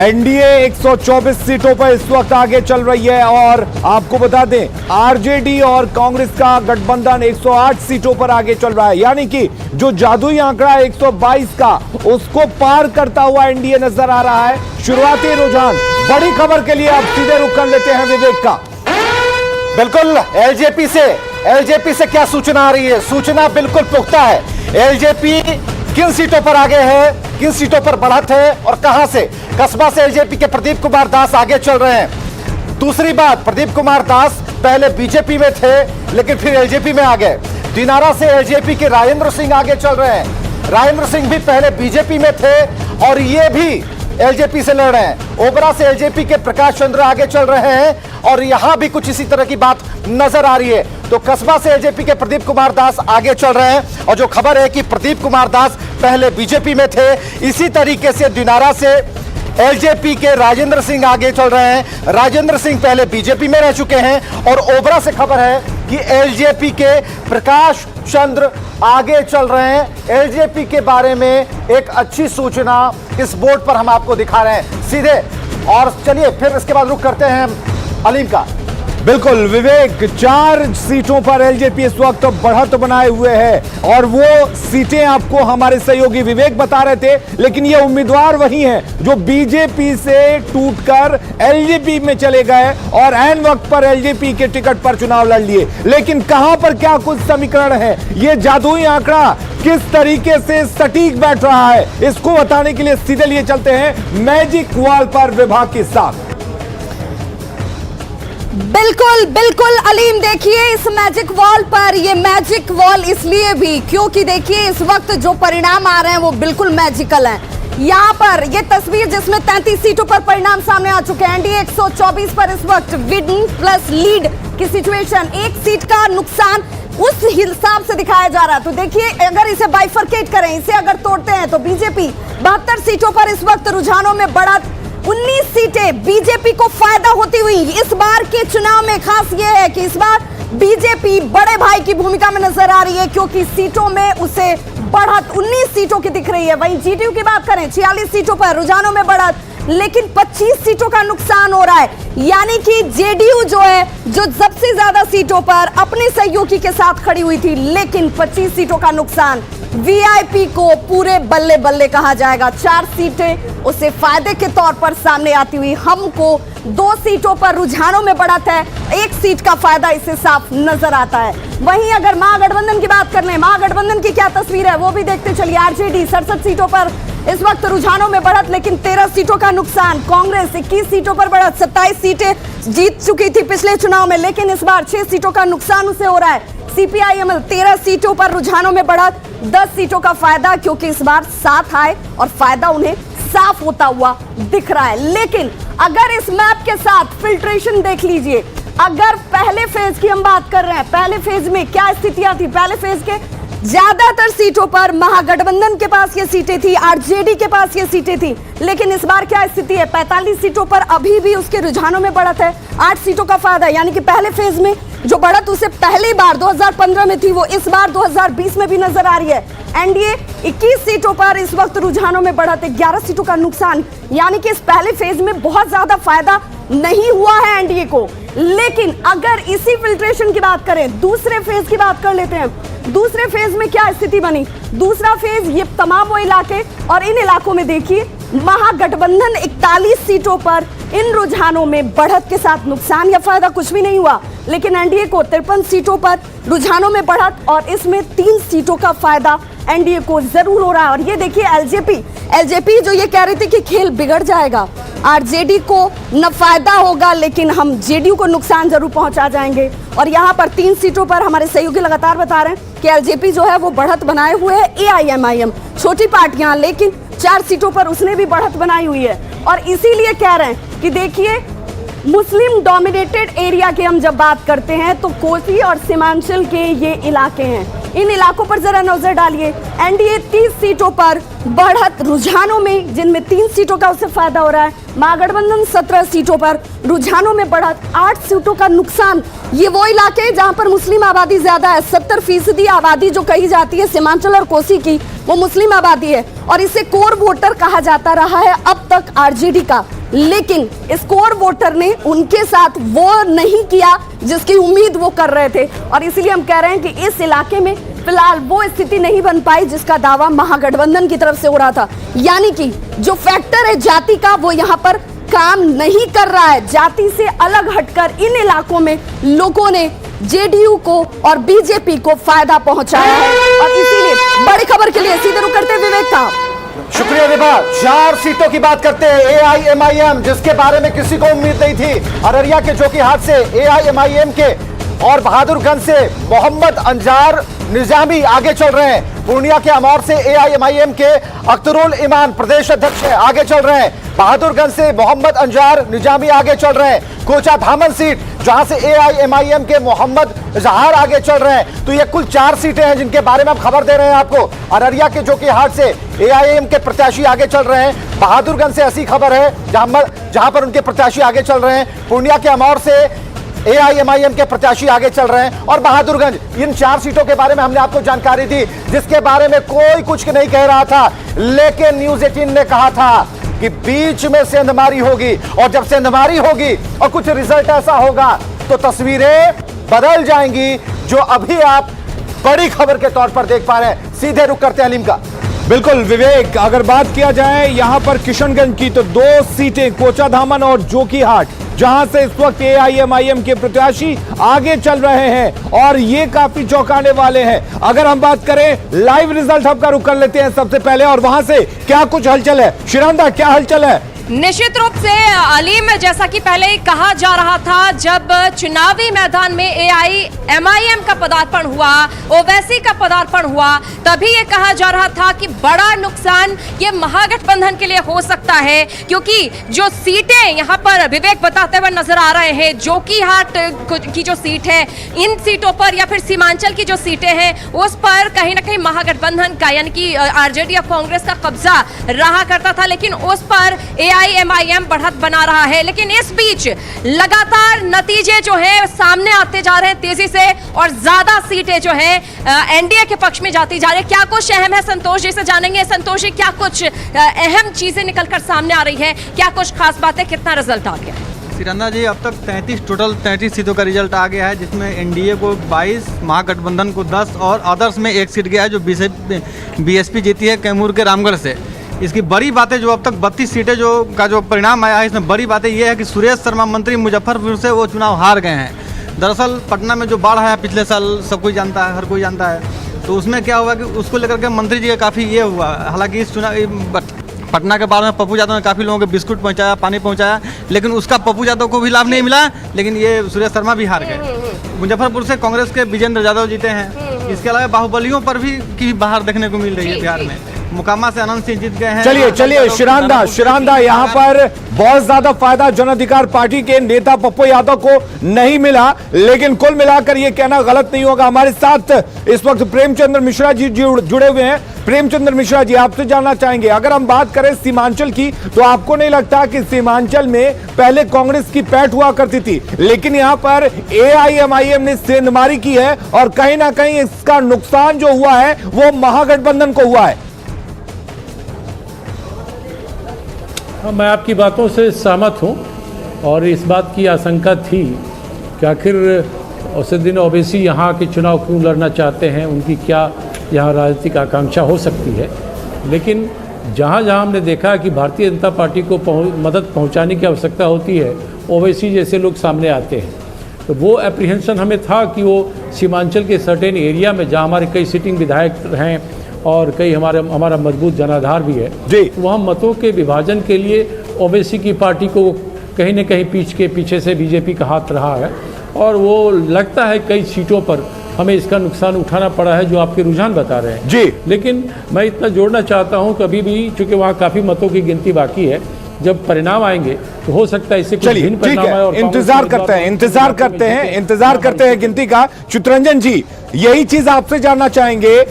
NDA 124 सीटों पर इस वक्त आगे चल रही है और आपको बता दें आरजेडी और कांग्रेस का गठबंधन 108 सीटों पर आगे चल रहा है, यानी कि जो जादुई आंकड़ा 122 का उसको पार करता हुआ एनडीए नजर आ रहा है। शुरुआती रुझान, बड़ी खबर के लिए अब सीधे रुख कर लेते हैं विवेक का। बिल्कुल एलजेपी से क्या सूचना आ रही है? सूचना बिल्कुल पुख्ता है। एलजेपी किन सीटों पर आगे है, किन सीटों पर बढ़त है और कहां से? कस्बा से एलजेपी के प्रदीप कुमार दास आगे चल रहे हैं। दूसरी बात, प्रदीप कुमार दास पहले बीजेपी में थे लेकिन फिर एलजेपी में आ गए। दिनारा से एलजेपी के राजेंद्र सिंह आगे चल रहे हैं। राजेंद्र सिंह भी पहले बीजेपी में थे और ये भी एलजेपी से लड़ रहे हैं। ओबरा से एलजेपी के प्रकाश चंद्र आगे चल रहे हैं और यहां भी कुछ इसी तरह की बात नजर आ रही है। तो कस्बा से एलजेपी के प्रदीप कुमार दास आगे चल रहे हैं और जो खबर है कि प्रदीप कुमार दास पहले बीजेपी में थे, इसी तरीके से दिनारा से एलजेपी के राजेंद्र सिंह आगे चल रहे हैं। राजेंद्र सिंह पहले बीजेपी में रह चुके हैं और ओबरा से खबर है कि एलजेपी के प्रकाश चंद्र आगे चल रहे हैं। एलजेपी के बारे में एक अच्छी सूचना इस बोर्ड पर हम आपको दिखा रहे हैं सीधे। और चलिए फिर इसके बाद रुख करते हैं अलीम का। बिल्कुल विवेक, 4 सीटों पर एलजेपी इस वक्त बढ़त बनाए हुए है और वो सीटें आपको हमारे सहयोगी विवेक बता रहे थे, लेकिन ये उम्मीदवार वही हैं जो बीजेपी से टूटकर एलजेपी में चले गए और ऐन वक्त पर एलजेपी के टिकट पर चुनाव लड़ लिए। लेकिन कहां पर क्या कुछ समीकरण है, ये जादुई आंकड़ा किस तरीके से सटीक बैठ रहा है, इसको बताने के लिए सीधे लिए चलते हैं मैजिक वॉल पर विभाग के साथ। बिल्कुल बिल्कुल अलीम, देखिए इस मैजिक वॉल पर, ये मैजिक वॉल इसलिए भी क्योंकि देखिए इस वक्त जो परिणाम आ रहे हैं वो बिल्कुल मैजिकल हैं। यहाँ पर ये तस्वीर जिसमें 33 सीटों पर परिणाम सामने आ चुके हैं। एनडीए 124 पर इस वक्त विन प्लस लीड की सिचुएशन, 1 सीट का नुकसान उस हिसाब से दिखाया जा रहा है। तो देखिए अगर इसे बाइफरकेट करें, इसे अगर तोड़ते हैं तो बीजेपी 72 सीटों पर इस वक्त रुझानों में बढ़त, 19 सीटें बीजेपी को फायदा होती हुई इस बार के चुनाव में। खास यह है कि इस बार बीजेपी बड़े भाई की भूमिका में नजर आ रही है क्योंकि सीटों में उसे बढ़त 19 सीटों की दिख रही है। वहीं जेडीयू की बात करें, 46 सीटों पर रुझानों में बढ़त, लेकिन 25 सीटों का नुकसान हो रहा है। यानी कि जेडीयू जो है, जो सबसे ज्यादा सीटों पर अपने सहयोगी के साथ खड़ी हुई थी, लेकिन 25 सीटों का नुकसान। वीआईपी को पूरे बल्ले बल्ले कहा जाएगा। 4 सीटें उसे फायदे के तौर पर सामने आती हुई, हमको 2 सीटों पर रुझानों में बढ़त है, 1 सीट का फायदा इसे साफ नजर आता है। वहीं अगर महागठबंधन की बात कर लें, महागठबंधन की क्या तस्वीर है वो भी देखते चलिए। आरजेडी 67 सीटों पर इस वक्त रुझानों में बढ़त, लेकिन 13 सीटों का नुकसान। कांग्रेस 21 सीटों पर बढ़त, 27 सीटें जीत चुकी थी पिछले चुनाव में, लेकिन इस बार 6 सीटों का नुकसान उसे हो रहा है। सीपीआईएमएल 13 सीटों पर रुझानों में बढ़त, 10 सीटों का फायदा क्योंकि इस बार साथ आए और फायदा उन्हें साफ होता हुआ दिख रहा है। लेकिन अगर इस मैप के साथ फिल्ट्रेशन देख लीजिए, अगर पहले फेज की हम बात कर रहे हैं, पहले फेज में क्या स्थितियां थी? पहले फेज के ज्यादातर सीटों पर महागठबंधन के पास ये सीटें थी, आरजेडी के पास ये सीटें थी, लेकिन इस बार क्या स्थिति है? 45 सीटों पर अभी भी उसके रुझानों में बढ़त है, 8 सीटों का फायदा। यानी कि पहले फेज में जो बढ़त उसे पहली बार 2015 में थी वो इस बार 2020 में भी नजर आ रही है। एनडीए 21 सीटों पर इस वक्त रुझानों में बढ़त है, 11 सीटों का नुकसान। यानी कि इस पहले फेज में बहुत ज्यादा फायदा नहीं हुआ है एनडीए को। लेकिन अगर इसी फिल्ट्रेशन की बात करें, दूसरे फेज की बात कर लेते हैं। दूसरे फेज में क्या स्थिति बनी? दूसरा फेज ये तमाम वो इलाके, और इन इलाकों में देखिए महागठबंधन 41 सीटों पर इन रुझानों में बढ़त के साथ नुकसान या फायदा कुछ भी नहीं हुआ, लेकिन एनडीए को 53 सीटों पर रुझानों में बढ़त और इसमें 3 सीटों का फायदा एनडीए को जरूर हो रहा है। और ये देखिए एलजेपी जो ये कह रही थी कि खेल बिगड़ जाएगा, आरजेडी को न फायदा होगा लेकिन हम जेडीयू को नुकसान जरूर पहुंचा जाएंगे। और यहाँ पर 3 सीटों पर हमारे सहयोगी लगातार बता रहे हैं कि एलजेपी जो है वो बढ़त बनाए हुए है। एआईएमआईएम छोटी पार्टियां, लेकिन 4 सीटों पर उसने भी बढ़त बनाई हुई है। और इसीलिए कह रहे हैं कि देखिए मुस्लिम डोमिनेटेड एरिया की हम जब बात करते हैं तो कोसी और सीमांचल के ये इलाके हैं, इन इलाकों पर जरा नजर डालिए। एनडीए 30 सीटों पर बढ़त रुझानों में, जिनमें 3 सीटों का उसे फायदा हो रहा है। महागठबंधन 17 सीटों पर रुझानों में बढ़त, 8 सीटों का नुकसान। ये वो इलाके हैं जहां पर मुस्लिम आबादी ज्यादा है। 70% आबादी जो कही जाती है सीमांचल और कोसी की, वो मुस्लिम आबादी है और इसे कोर वोटर कहा जाता रहा है अब तक आरजेडी का। लेकिन इस कोर वोटर ने उनके साथ वो नहीं किया जिसकी उम्मीद वो कर रहे थे, और इसीलिए हम कह रहे हैं कि इस इलाके में फिलहाल वो स्थिति नहीं बन पाई जिसका दावा महागठबंधन की तरफ से हो रहा था। यानी कि जो फैक्टर है जाति का, वो यहाँ पर काम नहीं कर रहा है। जाति से अलग हटकर इन इलाकों में लोगों ने जेडीयू को और बीजेपी को फायदा पहुंचाया है, और इसीलिए बड़ी खबर के लिए सीधे रुक करते विवेक का। शुक्रिया विभा। 4 सीटों की बात करते हैं। एआईएमआईएम, जिसके बारे में किसी को उम्मीद नहीं थी, अररिया के जोकीहाट से एआईएमआईएम के और बहादुरगंज से मोहम्मद अंजार निजामी आगे चल रहे हैं। पूर्णिया के अमौर से एआईएमआईएम के अख्तरुल ईमान प्रदेश अध्यक्ष आगे चल रहे हैं। बहादुरगंज से मोहम्मद अंजार निजामी आगे चल रहे हैं। कोचा धामन सीट जहां से एआईएमआईएम के मोहम्मद जहार आगे चल रहे हैं। तो ये कुल 4 सीटें हैं जिनके बारे में हम खबर दे रहे हैं आपको। अररिया के जोकीहाट से एआईएम के प्रत्याशी आगे चल रहे हैं। बहादुरगंज से ऐसी खबर है जहां पर उनके प्रत्याशी आगे चल रहे हैं। पूर्णिया के अमौर से एआईएमआईएम के प्रत्याशी आगे चल रहे हैं, और बहादुरगंज, इन 4 सीटों के बारे में हमने आपको जानकारी दी जिसके बारे में कोई कुछ नहीं कह रहा था। लेकिन न्यूज़ 18 ने कहा था कि बीच में सेंधमारी होगी, और जब सेंधमारी होगी और कुछ रिजल्ट ऐसा होगा तो तस्वीरें बदल जाएंगी, जो अभी आप बड़ी खबर के तौर पर देख पा रहे हैं। सीधे रुक करते हैं अलीम का। बिल्कुल विवेक, अगर बात किया जाए यहां पर किशनगंज की, तो 2 सीटें कोचा धामन और जोकीहाट, जहां से इस वक्त एआईएमआईएम के प्रत्याशी आगे चल रहे हैं, और ये काफी चौंकाने वाले हैं। अगर हम बात करें लाइव रिजल्ट हम का रुख कर लेते हैं सबसे पहले, और वहां से क्या कुछ हलचल है। शिरांदा, क्या हलचल है? निश्चित रूप से अलीम, जैसा कि पहले ही कहा जा रहा था, जब चुनावी मैदान में एआईएमआईएम का पदार्पण हुआ, ओवैसी का पदार्पण हुआ, तभी ये कहा जा रहा था कि बड़ा नुकसान ये महागठबंधन के लिए हो सकता है, क्योंकि जो सीटें यहाँ पर विवेक बताते हुए नजर आ रहे हैं, जोकीहाट की जो सीट है, इन सीटों पर या फिर सीमांचल की जो सीटें हैं, उस पर कहीं ना कहीं महागठबंधन का यानी कि आरजेडी या कांग्रेस का कब्जा रहा करता था, लेकिन उस पर एआईएमआईएम बढ़त बना रहा है। लेकिन इस बीच लगातार नतीजे जो है सामने आते जा रहे हैं तेजी से, और ज्यादा सीटें जो है एनडीए के पक्ष में जाती जा रही है। क्या कुछ अहम है, संतोष जी से जानेंगे। संतोष जी, क्या कुछ अहम चीजें निकलकर सामने आ रही है, क्या कुछ खास बातें, कितना रिजल्ट आ गया? सिराना जी, अब तक 33 सीटों का रिजल्ट आ गया है, जिसमें एनडीए को 22, महागठबंधन को 10 और अदर्स में 1 सीट गया है जो बीएसपी जीती है कैमूर के रामगढ़ से। इसकी बड़ी बातें जो अब तक 32 सीटें जो परिणाम आया है, इसमें बड़ी बातें ये है कि सुरेश शर्मा मंत्री मुजफ्फरपुर से वो चुनाव हार गए हैं। दरअसल पटना में जो बाढ़ आया पिछले साल, सब कोई जानता है, हर कोई जानता है, तो उसमें क्या हुआ कि उसको लेकर के मंत्री जी का काफ़ी ये हुआ। हालांकि इस चुनाव पटना के बारे में पप्पू यादव ने काफ़ी लोगों को बिस्कुट पहुंचाया, पानी पहुंचाया, लेकिन उसका पप्पू यादव को भी लाभ नहीं मिला, लेकिन ये सुरेश शर्मा भी हार गए। मुजफ्फरपुर से कांग्रेस के विजेंद्र यादव जीते हैं। इसके अलावा बाहुबलियों पर भी की बाहर देखने को मिल रही है बिहार में। मुकामा से अनंत सिंह जीत गए हैं। चलिए शिरांदा, यहाँ पर बहुत ज्यादा फायदा जन अधिकार पार्टी के नेता पप्पू यादव को नहीं मिला, लेकिन कुल मिलाकर ये कहना गलत नहीं होगा। हमारे साथ इस वक्त प्रेमचंद्र मिश्रा जी जुड़े हुए हैं। प्रेमचंद्र मिश्रा जी, आपसे जानना चाहेंगे, अगर हम बात करें सीमांचल की, तो आपको नहीं लगता कि सीमांचल में पहले कांग्रेस की पैठ हुआ करती थी, लेकिन यहाँ पर एआईएमआईएम ने सेंधमारी की है, और कहीं ना कहीं इसका नुकसान जो हुआ है वो महागठबंधन को हुआ है? हाँ, मैं आपकी बातों से सहमत हूँ, और इस बात की आशंका थी कि आखिर उस दिन ओवैसी यहाँ के चुनाव क्यों लड़ना चाहते हैं, उनकी क्या यहाँ राजनीतिक आकांक्षा हो सकती है। लेकिन जहाँ जहाँ हमने देखा कि भारतीय जनता पार्टी को मदद पहुँचाने की आवश्यकता होती है, ओवैसी जैसे लोग सामने आते हैं, तो वो एप्रीहेंशन हमें था कि वो सीमांचल के सर्टेन एरिया में जहाँ हमारे कई सिटिंग विधायक हैं और कई हमारा मजबूत जनाधार भी है जी, वहाँ मतों के विभाजन के लिए ओवैसी की पार्टी को कहीं न कहीं पीछे से बीजेपी का हाथ रहा है, और वो लगता है कई सीटों पर हमें इसका नुकसान उठाना पड़ा है, जो आपके रुझान बता रहे हैं जी। लेकिन मैं इतना जोड़ना चाहता हूँ, कभी भी चूँकि वहाँ काफ़ी मतों की गिनती बाकी है, जब परिणाम आएंगे तो हो सकता है इससे कुछ चलिए भिन्न ठीक परिणाम आए और है, इंतजार करते हैं गिनती का। चित्ररंजन जी, यही चीज आपसे जानना चाहेंगे।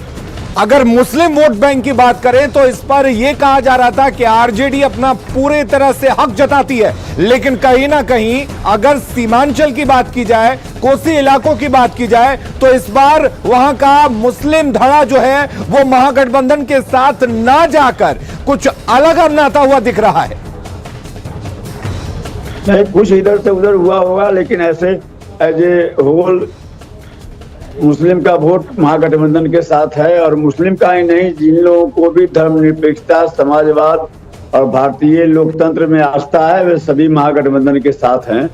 अगर मुस्लिम वोट बैंक की बात करें तो इस पर यह कहा जा रहा था कि आरजेडी अपना पूरे तरह से हक जताती है, लेकिन कहीं ना कहीं अगर सीमांचल की बात की जाए, कोसी इलाकों की बात की जाए, तो इस बार वहां का मुस्लिम धड़ा जो है वो महागठबंधन के साथ ना जाकर कुछ अलग अपनाता हुआ दिख रहा है। नहीं, कुछ इधर से उधर हुआ होगा, लेकिन ऐसे एज ए होल मुस्लिम का वोट महागठबंधन के साथ है। और मुस्लिम का ही नहीं, जिन लोगों को भी धर्मनिरपेक्षता, समाजवाद और भारतीय लोकतंत्र में आस्था है, वे सभी महागठबंधन के साथ हैं।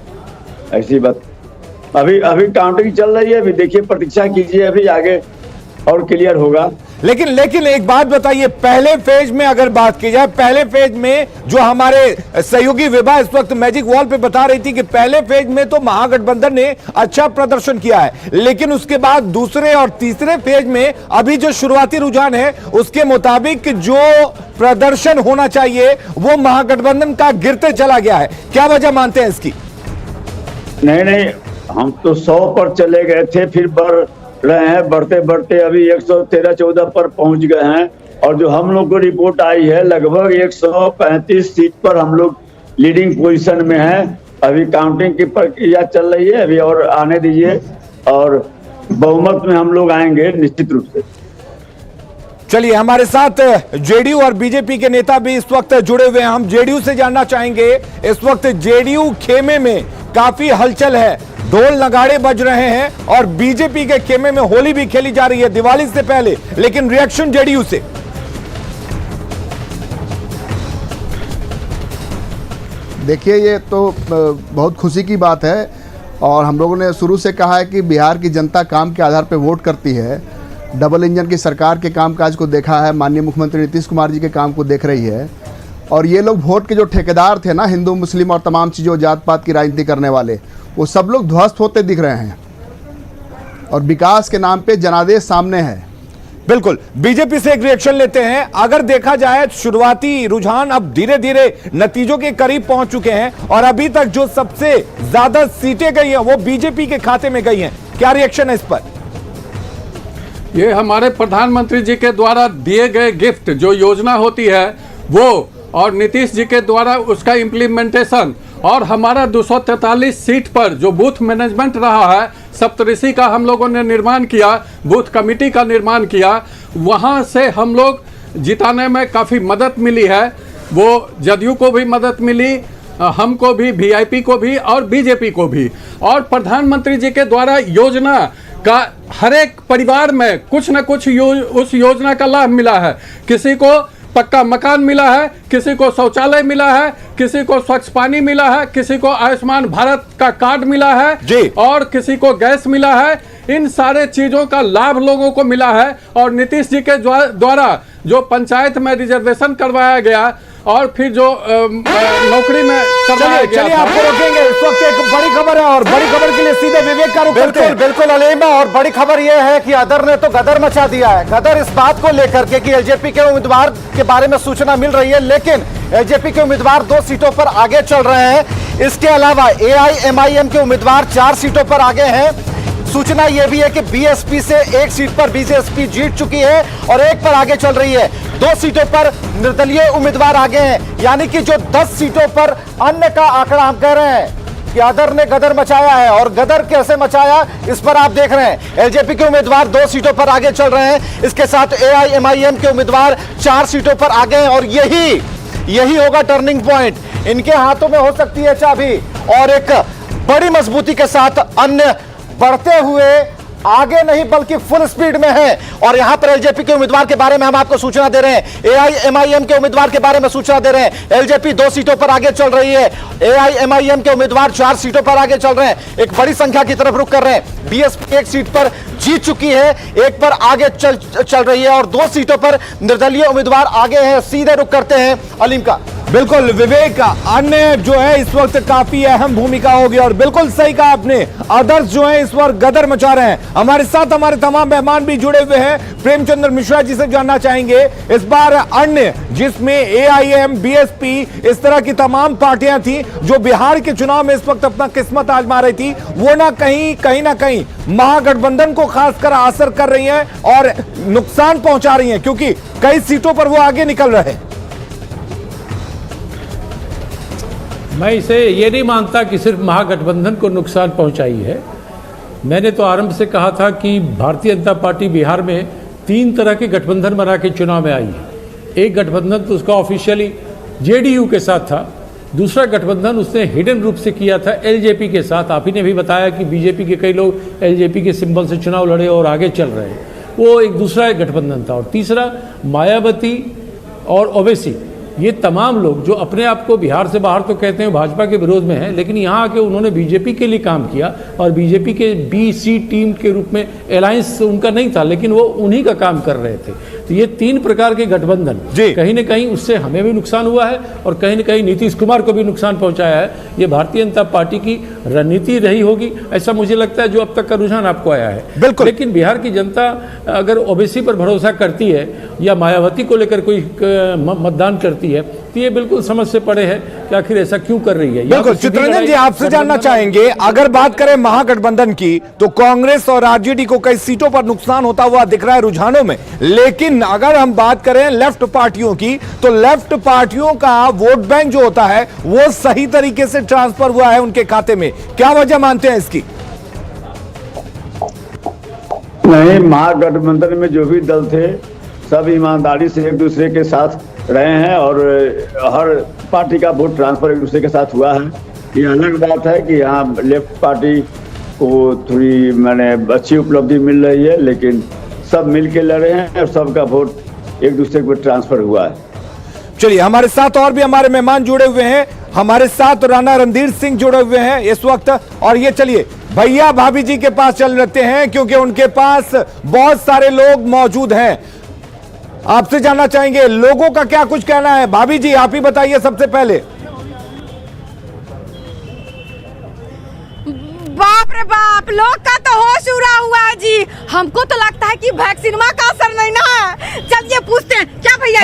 ऐसी बात अभी काउंटिंग चल रही है, अभी देखिए, प्रतीक्षा कीजिए, अभी आगे और क्लियर होगा। लेकिन एक बात बताइए, पहले फेज में अगर बात की जाए, पहले फेज में जो हमारे सहयोगी विभा इस वक्त मैजिक वॉल पे बता रही थी कि पहले फेज में तो महागठबंधन ने अच्छा प्रदर्शन किया है, लेकिन उसके बाद दूसरे और तीसरे फेज में अभी जो शुरुआती रुझान है उसके मुताबिक जो प्रदर्शन होना चाहिए वो महागठबंधन का गिरते चला गया है। क्या वजह मानते हैं इसकी? नहीं, हम तो 100 पर चले गए थे, फिर बढ़ रहे हैं, बढ़ते बढ़ते अभी 113-14 पर पहुंच गए हैं। और जो हम लोग को रिपोर्ट आई है, लगभग 135 सीट पर हम लोग लीडिंग पोजीशन में हैं। अभी काउंटिंग की प्रक्रिया चल रही है, अभी और आने दीजिए, और बहुमत में हम लोग आएंगे निश्चित रूप से। चलिए, हमारे साथ जेडीयू और बीजेपी के नेता भी इस वक्त जुड़े हुए हैं। हम जेडीयू से जानना चाहेंगे, इस वक्त जेडीयू खेमे में काफी हलचल है, ढोल नगाड़े बज रहे हैं और बीजेपी के खेमे में होली भी खेली जा रही है दिवाली से पहले, लेकिन रिएक्शन जेडीयू से? देखिए, ये तो बहुत खुशी की बात है, और हम लोगों ने शुरू से कहा है कि बिहार की जनता काम के आधार पर वोट करती है। डबल इंजन की सरकार के कामकाज को देखा है, माननीय मुख्यमंत्री नीतीश कुमार जी के काम को देख रही है। और ये लोग वोट के जो ठेकेदार थे ना, हिंदू मुस्लिम और तमाम चीज़ों, जात पात की राजनीति करने वाले, वो सब लोग ध्वस्त होते दिख रहे हैं, और विकास के नाम पे जनादेश सामने है। बिल्कुल, बीजेपी से एक रिएक्शन लेते हैं। अगर देखा जाए, शुरुआती रुझान अब धीरे धीरे नतीजों के करीब पहुंच चुके हैं, और अभी तक जो सबसे ज्यादा सीटें गई हैं वो बीजेपी के खाते में गई हैं। क्या रिएक्शन है इस पर? ये हमारे प्रधानमंत्री जी के द्वारा दिए गए गिफ्ट, जो योजना होती है वो, और नीतीश जी के द्वारा उसका इम्प्लीमेंटेशन, और हमारा 243 सीट पर जो बूथ मैनेजमेंट रहा है, सप्तऋषि का हम लोगों ने निर्माण किया, बूथ कमेटी का निर्माण किया, वहाँ से हम लोग जिताने में काफ़ी मदद मिली है। वो जदयू को भी मदद मिली, हमको भी, वीआईपी को भी और बीजेपी को भी। और प्रधानमंत्री जी के द्वारा योजना का हर एक परिवार में कुछ न कुछ उस योजना का लाभ मिला है। किसी को पक्का मकान मिला है, किसी को शौचालय मिला है, किसी को स्वच्छ पानी मिला है, किसी को आयुष्मान भारत का कार्ड मिला है जी, और किसी को गैस मिला है। इन सारे चीजों का लाभ लोगों को मिला है। और नीतीश जी के द्वारा जो पंचायत में रिजर्वेशन करवाया गया, और फिर जो नौकरी में करवाया गया। चलिए, आपको रोकेंगे। इस वक्त एक बड़ी खबर है, और बड़ी खबर के लिए सीधे विवेक का रुख करते हैं। बिल्कुल अलीम, और बड़ी खबर यह है कि अदर ने तो गदर मचा दिया है। गदर इस बात को लेकर के कि एलजेपी के उम्मीदवार के बारे में सूचना मिल रही है, लेकिन एलजेपी के उम्मीदवार 2 सीटों पर आगे चल रहे हैं। इसके अलावा एआईएमआईएम के उम्मीदवार 4 सीटों पर आगे हैं। सूचना यह भी है कि बीएसपी से 1 सीट पर बीजेपी जीत चुकी है और 1 पर आगे चल रही है। 2 सीटों पर निर्दलीय उम्मीदवार आगे हैं, यानी कि जो 10 सीटों पर अन्य का आंकड़ा हम कह रहे हैं कि अदर ने गदर मचाया है। और गदर कैसे मचाया, इस पर आप देख रहे हैं। एलजेपी के उम्मीदवार 2 सीटों पर आगे चल रहे हैं, इसके साथ एआईएमआईएम के उम्मीदवार 4 सीटों पर आगे हैं। और यही होगा टर्निंग पॉइंट। इनके हाथों में हो सकती है चाबी, और एक बड़ी मजबूती के साथ अन्य बढ़ते हुए आगे नहीं बल्कि फुल स्पीड में है। और यहां पर एलजेपी के उम्मीदवार के बारे में हम आपको सूचना दे रहे हैं, एआईएमआईएम के उम्मीदवार के बारे में सूचना दे रहे हैं। एलजेपी 2 सीटों पर आगे चल रही है, एआईएमआईएम के उम्मीदवार 4 सीटों पर आगे चल रहे हैं, एक बड़ी संख्या की तरफ रुख कर रहे हैं। बीएसपी 1 सीट पर जीत चुकी है, 1 पर आगे चल रही है, और 2 सीटों पर निर्दलीय उम्मीदवार आगे हैं। सीधे रुख करते हैं अलीम का। बिल्कुल विवेक, अन्य जो है इस वक्त काफी अहम भूमिका होगी और बिल्कुल सही कहा आपने, अदर्स जो है इस वक्त गदर मचा रहे हैं। हमारे साथ हमारे तमाम मेहमान भी जुड़े हुए हैं। प्रेमचंद्र मिश्रा जी से जानना चाहेंगे इस बार अन्य जिसमें एआईएम, बीएसपी, इस तरह की तमाम पार्टियां थी जो बिहार के चुनाव में इस वक्त अपना किस्मत आजमा रही थी, वो ना कहीं महागठबंधन को खासकर असर कर रही हैं और नुकसान पहुंचा रही हैं, क्योंकि कई सीटों पर वो आगे निकल रहे हैं। मैं इसे ये नहीं मानता कि सिर्फ महागठबंधन को नुकसान पहुंचाई है। मैंने तो आरंभ से कहा था कि भारतीय जनता पार्टी बिहार में 3 तरह के गठबंधन बना के चुनाव में आई है। एक गठबंधन तो उसका ऑफिशियली जेडीयू के साथ था, दूसरा गठबंधन उसने हिडन रूप से किया था एलजेपी के साथ। आप ही ने भी बताया कि बीजेपी के कई लोग एलजेपी के सिंबल से चुनाव लड़े और आगे चल रहे हैं, वो एक दूसरा गठबंधन था। और तीसरा मायावती और ओवैसी, ये तमाम लोग जो अपने आप को बिहार से बाहर तो कहते हैं भाजपा के विरोध में हैं, लेकिन यहाँ आके उन्होंने बीजेपी के लिए काम किया और बीजेपी के बी-सी टीम के रूप में अलायंस उनका नहीं था, लेकिन वो उन्हीं का काम कर रहे थे। तो ये 3 प्रकार के गठबंधन कहीं न कहीं उससे हमें भी नुकसान हुआ है और कहीं न कहीं नीतीश कुमार को भी नुकसान पहुंचाया है। ये भारतीय जनता पार्टी की रणनीति रही होगी, ऐसा मुझे लगता है, जो अब तक का रुझान आपको आया है। बिल्कुल। लेकिन बिहार की जनता अगर ओबीसी पर भरोसा करती है या मायावती को लेकर कोई मतदान करती है, तो ये बिल्कुल समझ से पड़े है कि आखिर ऐसा क्यों कर रही है। बिल्कुल चित्ररंजन जी, आपसे जानना चाहेंगे, अगर बात करें महागठबंधन की तो कांग्रेस और आरजेडी को कई सीटों पर नुकसान होता हुआ दिख रहा है रुझानों में, लेकिन अगर हम बात करें लेफ्ट पार्टियों की तो लेफ्ट पार्टियों का वोट बैंक जो होता है वो सही तरीके से ट्रांसफर हुआ है उनके खाते में। क्या वजह मानते हैं इसकी? नहीं, महागठबंधन में जो भी दल थे सब ईमानदारी से एक दूसरे के साथ रहे हैं और हर पार्टी का वोट ट्रांसफर एक दूसरे के साथ हुआ है। ये अलग बात है कि यहाँ लेफ्ट पार्टी को थोड़ी मैंने अच्छी उपलब्धि मिल रही है, लेकिन सब मिल के लड़ रहे हैं और सबका वोट एक दूसरे को ट्रांसफर हुआ है। चलिए, हमारे साथ और भी हमारे मेहमान जुड़े हुए हैं। हमारे साथ राणा रणधीर सिंह जुड़े हुए हैं इस वक्त, और ये चलिए भैया भाभी जी के पास चल लेते हैं क्योंकि उनके पास बहुत सारे लोग मौजूद हैं। आपसे जानना चाहेंगे लोगों का क्या कुछ कहना है। भाभी जी, आप ही बताइए सबसे पहले। बाप रे बाप, लोग का तो होश उड़ा हुआ है जी। हमको तो लगता है कि वैक्सीनमा का असर नहीं ना है। चलिए पूछते हैं, क्या भैया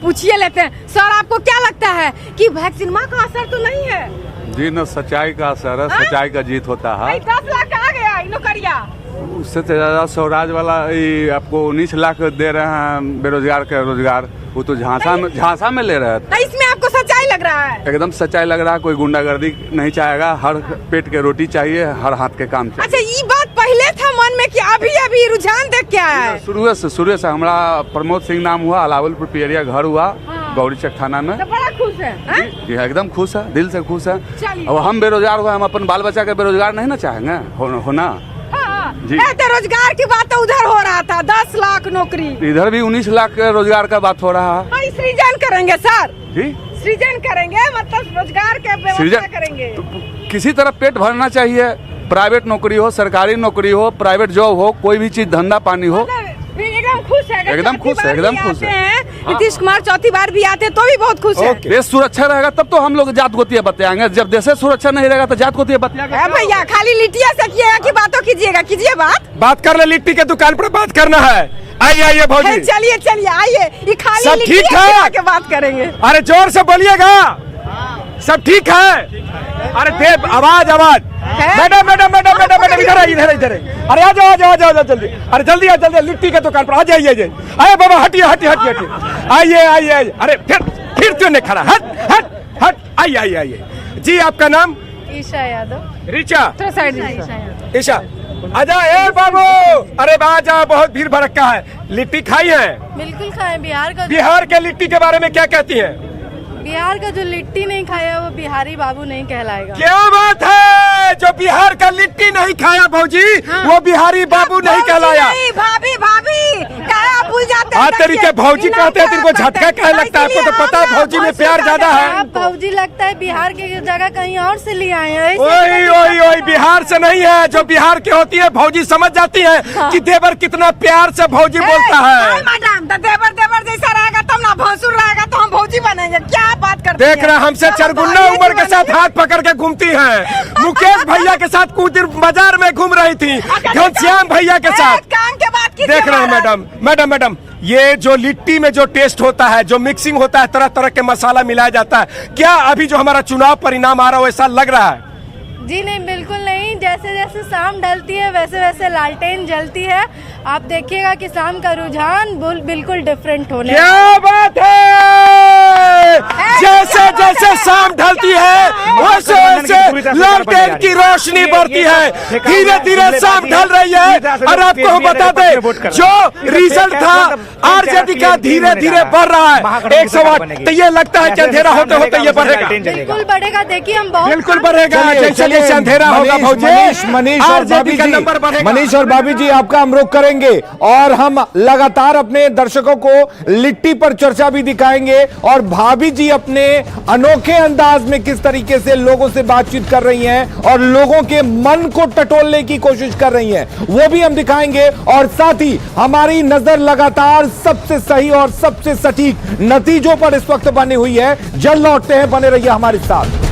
पूछिए लेते हैं। सर, आपको क्या लगता है कि वैक्सीनमा का असर तो नहीं है? जी न, सच्चाई का असर है, सच्चाई का जीत होता है। 10 लाख आ गया नौकरिया, उससे ज्यादा स्वराज वाला आपको 19 लाख दे रहे हैं बेरोजगार का रोजगार, वो तो झांसा में ले रहे हैं। तो इसमें आपको सच्चाई लग रहा है? एकदम सच्चाई लग रहा है। कोई गुंडागर्दी नहीं चाहेगा, हर पेट के रोटी चाहिए, हर हाथ के काम चाहिए। अच्छा, ये बात पहले था मन में कि अभी रुझान देख क्या है? शुरू से हमारा प्रमोद सिंह नाम हुआ, अलावलपुर पियरिया घर हुआ, गौरी चक थाना में। तो बड़ा खुश है? जी एकदम खुश है, दिल से खुश है। अब हम बेरोजगार हुए, हम अपन बाल बच्चा के बेरोजगार नहीं ना चाहेंगे होना। रोजगार की बात तो उधर हो रहा था, 10 लाख नौकरी, इधर भी 19 लाख रोजगार का बात हो रहा है। सृजन करेंगे सर जी, सृजन करेंगे, मतलब रोजगार के व्यवस्था करेंगे। तो किसी तरह पेट भरना चाहिए, प्राइवेट नौकरी हो, सरकारी नौकरी हो, प्राइवेट जॉब हो, कोई भी चीज धंधा पानी हो। एकदम खुश है, एकदम खुश है। नीतीश कुमार चौथी बार भी आते तो भी बहुत खुश है। देश सुरक्षा रहेगा तब तो हम लोग जात गोतिया बतियाएंगे, जब देश सुरक्षा नहीं रहेगा तो जात गोतिया बतियाएंगे। भैया खाली लिट्टिया से किएगा कि बातों कीजिएगा, कीजिए बात कर ले, लिट्टी के दुकान पर बात करना है। आइए भौजी, चलिए आइए, ये खाली सब ठीक है के बात करेंगे। अरे जोर से बोलिएगा, सब ठीक है? अरे देव आवाज मैडम इधर अरे आ जाओ जल्दी, अरे जल्दी लिट्टी के दुकान पर आ जाइए। आइए बाबा, हटिए आइए। अरे फिर क्यों नहीं खड़ा? हट आइए। जी, आपका नाम? ईशा यादव। रीचा ईशा आजा। ए बाबू, अरे बाजा, बहुत भीड़ भड़का है। लिट्टी खाई है? बिल्कुल खाए। बिहार के लिट्टी के बारे में क्या कहती है? बिहार का जो लिट्टी नहीं खाया वो बिहारी बाबू नहीं कहलाएगा। क्या बात है, जो बिहार का लिट्टी नहीं खाया भौजी, वो बिहारी बाबू नहीं कहलाया। भाभी भूल जाते हैं। तरीके भौजी कहते हैं, तुमको झटका कहे लगता है? आपको तो पता है भौजी में प्यार ज्यादा है। भौजी लगता है बिहार की जगह कहीं और से ले आए हैं। ओई बिहार से नहीं है, जो बिहार की होती है भौजी समझ जाती है कि देवर कितना प्यार से भौजी बोलता है। मैडम, देवर जैसा रहेगा तब ना भसुर रहेगा तो हम भौजी बनेंगे, क्या बात करते देख रहे हमसे चरगुन्ना उम्र के साथ हाथ पकड़ के घूमती हैं। मुकेश भैया के साथ कुछ दिन बाजार में घूम रही थी, घनश्याम भैया के साथ। काम के बात कीजिए। देख रहे हैं मैडम ये जो लिट्टी में जो टेस्ट होता है, जो मिक्सिंग होता है, तरह तरह के मसाला मिलाया जाता है, क्या अभी जो हमारा चुनाव परिणाम आ रहा है वैसा लग रहा है? जी नहीं, बिल्कुल नहीं। जैसे जैसे शाम ढलती है वैसे वैसे लालटेन जलती है। आप देखिएगा कि शाम का रुझान बिल्कुल डिफरेंट होने। क्या बात है, जैसे जैसे शाम ढलती है वैसे वैसे लालटेन की रोशनी बढ़ती है, धीरे धीरे शाम ढल रही है। और आपको हम बता दें जो रिजल्ट था आरजेडी का धीरे धीरे बढ़ रहा है 108, तो ये लगता है कि अंधेरा होते होते ये बढ़ेगा। बिल्कुल बढ़ेगा, देखिए हम बहुत बिल्कुल बढ़ेगा, जैसे जैसे अंधेरा होगा मनीष और भाभी जी आपका हम रुख करेंगे और हम लगातार अपने दर्शकों को लिट्टी पर चर्चा भी दिखाएंगे और भाभी जी अपने अनोखे अंदाज में किस तरीके से लोगों से बातचीत कर रही हैं और लोगों के मन को टटोलने की कोशिश कर रही हैं, वो भी हम दिखाएंगे। और साथ ही हमारी नजर लगातार सबसे सही और सबसे सटीक नतीजों पर इस वक्त बनी हुई है। जल्द लौटते हैं, बने रहिए हमारे साथ।